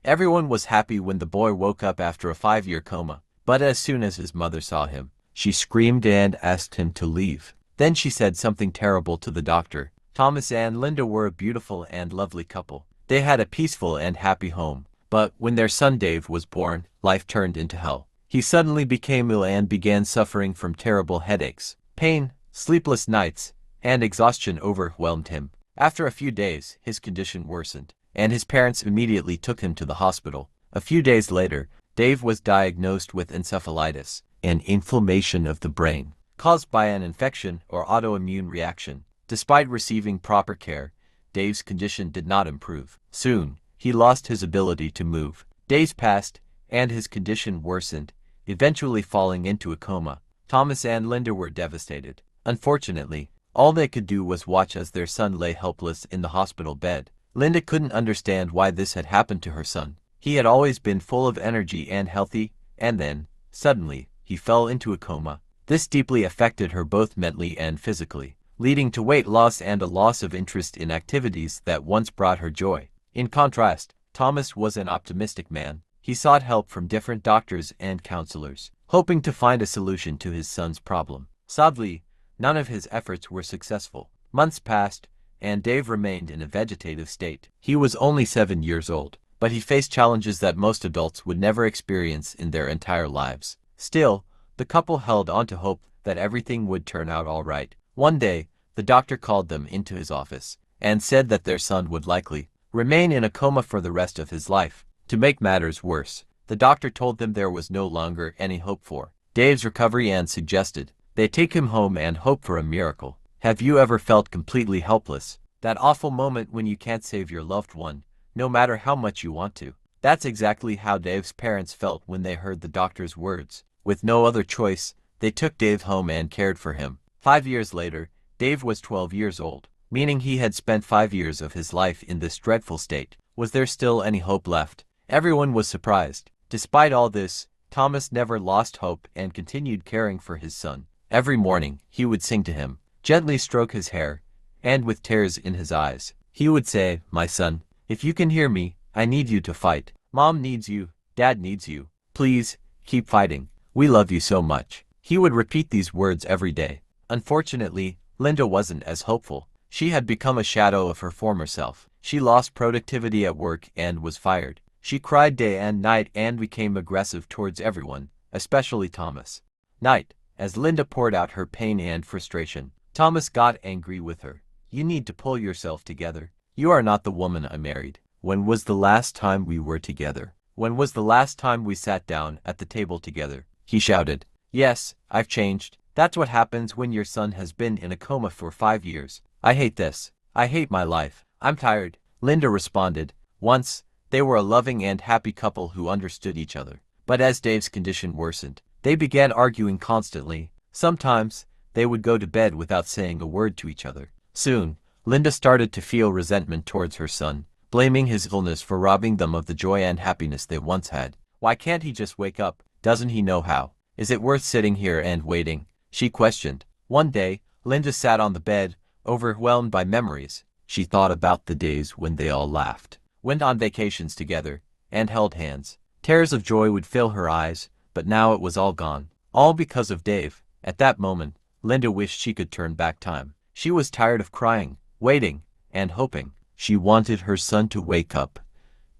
Everyone was happy when the boy woke up after a 5-year coma, but as soon as his mother saw him, she screamed and asked him to leave. Then she said something terrible to the doctor. Thomas and Linda were a beautiful and lovely couple. They had a peaceful and happy home. But when their son Dave was born, life turned into hell. He suddenly became ill and began suffering from terrible headaches. Pain, sleepless nights, and exhaustion overwhelmed him. After a few days, his condition worsened, and his parents immediately took him to the hospital. A few days later, Dave was diagnosed with encephalitis, an inflammation of the brain, caused by an infection or autoimmune reaction. Despite receiving proper care, Dave's condition did not improve. Soon, he lost his ability to move. Days passed, and his condition worsened, eventually falling into a coma. Thomas and Linda were devastated. Unfortunately, all they could do was watch as their son lay helpless in the hospital bed. Linda couldn't understand why this had happened to her son. He had always been full of energy and healthy, and then, suddenly, he fell into a coma. This deeply affected her both mentally and physically, leading to weight loss and a loss of interest in activities that once brought her joy. In contrast, Thomas was an optimistic man. He sought help from different doctors and counselors, hoping to find a solution to his son's problem. Sadly, none of his efforts were successful. Months passed, and Dave remained in a vegetative state. He was only 7 years old, but he faced challenges that most adults would never experience in their entire lives. Still, the couple held on to hope that everything would turn out all right. One day, the doctor called them into his office and said that their son would likely remain in a coma for the rest of his life. To make matters worse, the doctor told them there was no longer any hope for Dave's recovery and suggested they take him home and hope for a miracle. Have you ever felt completely helpless? That awful moment when you can't save your loved one, no matter how much you want to. That's exactly how Dave's parents felt when they heard the doctor's words. With no other choice, they took Dave home and cared for him. 5 years later, Dave was 12 years old, meaning he had spent 5 years of his life in this dreadful state. Was there still any hope left? Everyone was surprised. Despite all this, Thomas never lost hope and continued caring for his son. Every morning, he would sing to him, gently stroke his hair, and with tears in his eyes, he would say, "My son, if you can hear me, I need you to fight. Mom needs you, Dad needs you. Please, keep fighting. We love you so much." He would repeat these words every day. Unfortunately, Linda wasn't as hopeful. She had become a shadow of her former self. She lost productivity at work and was fired. She cried day and night and became aggressive towards everyone, especially Thomas. Night, as Linda poured out her pain and frustration, Thomas got angry with her. "You need to pull yourself together. You are not the woman I married. When was the last time we were together? When was the last time we sat down at the table together?" he shouted. "Yes, I've changed. That's what happens when your son has been in a coma for 5 years. I hate this. I hate my life. I'm tired," Linda responded. Once, they were a loving and happy couple who understood each other. But as Dave's condition worsened, they began arguing constantly. Sometimes, they would go to bed without saying a word to each other. Soon, Linda started to feel resentment towards her son, blaming his illness for robbing them of the joy and happiness they once had. "Why can't he just wake up? Doesn't he know how? Is it worth sitting here and waiting?" she questioned. One day, Linda sat on the bed, overwhelmed by memories. She thought about the days when they all laughed, went on vacations together, and held hands. Tears of joy would fill her eyes, but now it was all gone. All because of Dave. At that moment, Linda wished she could turn back time. She was tired of crying, waiting, and hoping. She wanted her son to wake up,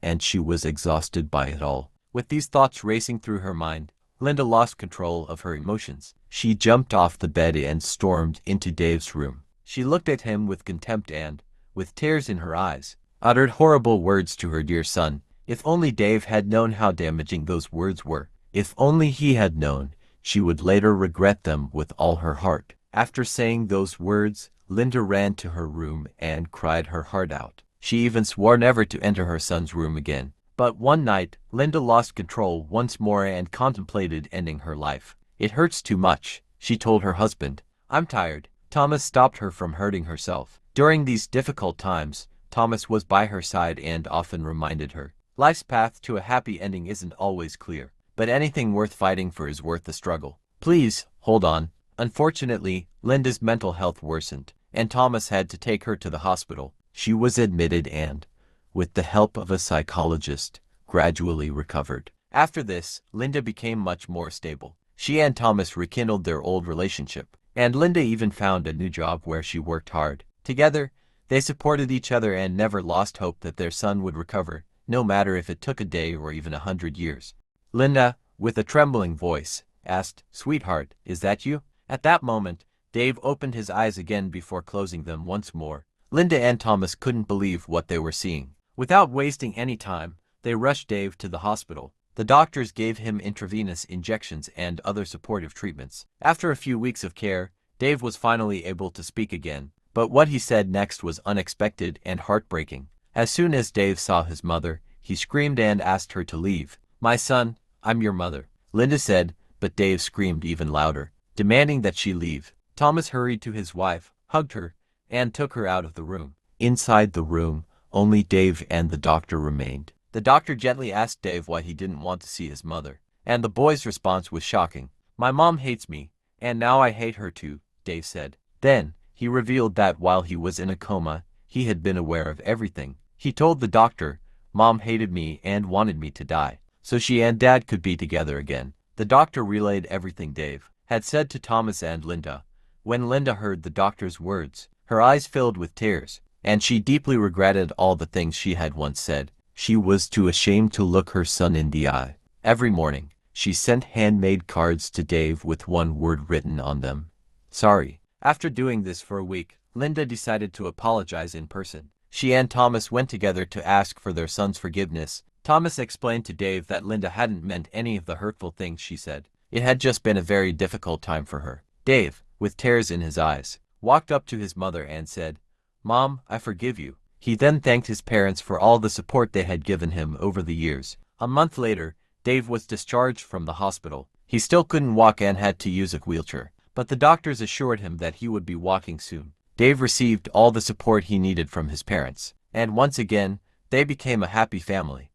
and she was exhausted by it all. With these thoughts racing through her mind, Linda lost control of her emotions. She jumped off the bed and stormed into Dave's room. She looked at him with contempt and, with tears in her eyes, uttered horrible words to her dear son. If only Dave had known how damaging those words were. If only he had known, she would later regret them with all her heart. After saying those words, Linda ran to her room and cried her heart out. She even swore never to enter her son's room again. But one night, Linda lost control once more and contemplated ending her life. "It hurts too much," she told her husband. "I'm tired." Thomas stopped her from hurting herself. During these difficult times, Thomas was by her side and often reminded her, life's path to a happy ending isn't always clear, but anything worth fighting for is worth the struggle. Please, hold on. Unfortunately, Linda's mental health worsened, and Thomas had to take her to the hospital. She was admitted and, with the help of a psychologist, gradually recovered. After this, Linda became much more stable. She and Thomas rekindled their old relationship, and Linda even found a new job where she worked hard. Together, they supported each other and never lost hope that their son would recover, no matter if it took a day or even 100 years. Linda, with a trembling voice, asked, "Sweetheart, is that you?" At that moment, Dave opened his eyes again before closing them once more. Linda and Thomas couldn't believe what they were seeing. Without wasting any time, they rushed Dave to the hospital. The doctors gave him intravenous injections and other supportive treatments. After a few weeks of care, Dave was finally able to speak again. But what he said next was unexpected and heartbreaking. As soon as Dave saw his mother, he screamed and asked her to leave. "My son, I'm your mother," Linda said, but Dave screamed even louder, demanding that she leave. Thomas hurried to his wife, hugged her, and took her out of the room. Inside the room, only Dave and the doctor remained. The doctor gently asked Dave why he didn't want to see his mother, and the boy's response was shocking. "My mom hates me, and now I hate her too," Dave said. Then, he revealed that while he was in a coma, he had been aware of everything. He told the doctor, "Mom hated me and wanted me to die, so she and Dad could be together again." The doctor relayed everything Dave had said to Thomas and Linda. When Linda heard the doctor's words, her eyes filled with tears, and she deeply regretted all the things she had once said. She was too ashamed to look her son in the eye. Every morning, she sent handmade cards to Dave with one word written on them: "Sorry." After doing this for a week, Linda decided to apologize in person. She and Thomas went together to ask for their son's forgiveness. Thomas explained to Dave that Linda hadn't meant any of the hurtful things she said. It had just been a very difficult time for her. Dave, with tears in his eyes, walked up to his mother and said, "Mom, I forgive you." He then thanked his parents for all the support they had given him over the years. A month later, Dave was discharged from the hospital. He still couldn't walk and had to use a wheelchair, but the doctors assured him that he would be walking soon. Dave received all the support he needed from his parents, and once again, they became a happy family.